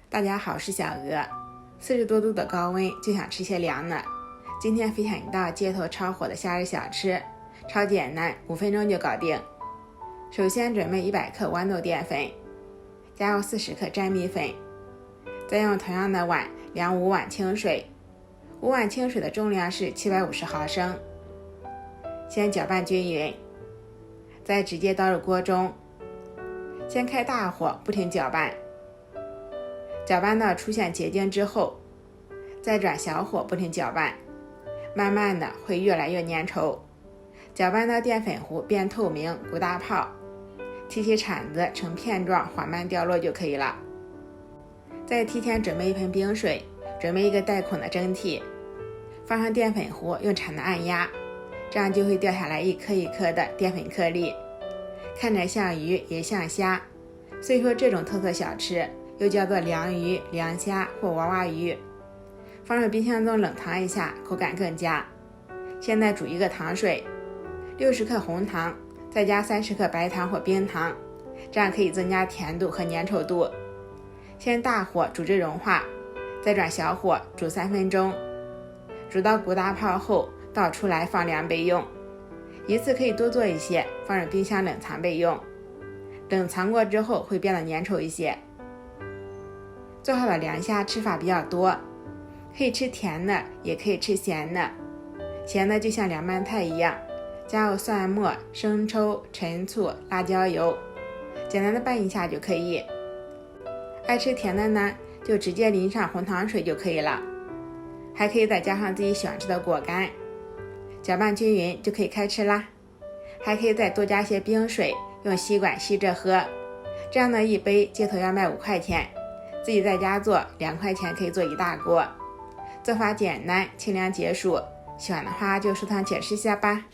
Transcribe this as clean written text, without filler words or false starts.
大家好，我是小鹅。40多度的高温就想吃些凉的。今天分享一道街头超火的夏日小吃，超简单，5分钟就搞定。首先准备100克豌豆淀粉，加入40克粘米粉，再用同样的碗量5碗清水，5碗清水的重量是750毫升。先搅拌均匀，再直接倒入锅中，先开大火不停搅拌，搅拌到出现结晶之后，再转小火不停搅拌，慢慢的会越来越粘稠，搅拌到淀粉糊变透明鼓大泡，提起铲子呈片状缓慢掉落就可以了。再提前准备一盆冰水，准备一个带孔的蒸屉，放上淀粉糊，用铲子按压，这样就会掉下来一颗一颗的淀粉颗粒，看着像鱼也像虾，所以说这种特色小吃又叫做凉鱼、凉虾或娃娃鱼。放入冰箱中冷藏一下，口感更佳。现在煮一个糖水，60克红糖，再加30克白糖或冰糖，这样可以增加甜度和粘稠度。先大火煮至融化，再转小火煮3分钟，煮到鼓大泡后倒出来放凉备用。一次可以多做一些，放入冰箱冷藏备用。冷藏过之后会变得粘稠一些。做好的凉虾吃法比较多，可以吃甜的，也可以吃咸的。咸的就像凉拌菜一样，加入蒜末、生抽、陈醋、辣椒油，简单的拌一下就可以。爱吃甜的呢，就直接淋上红糖水就可以了。还可以再加上自己喜欢吃的果干，搅拌均匀就可以开吃啦。还可以再多加些冰水，用吸管吸着喝，这样的一杯街头要卖5块钱，自己在家做2块钱可以做一大锅。做法简单，清凉解暑，喜欢的话就收藏且吃下吧。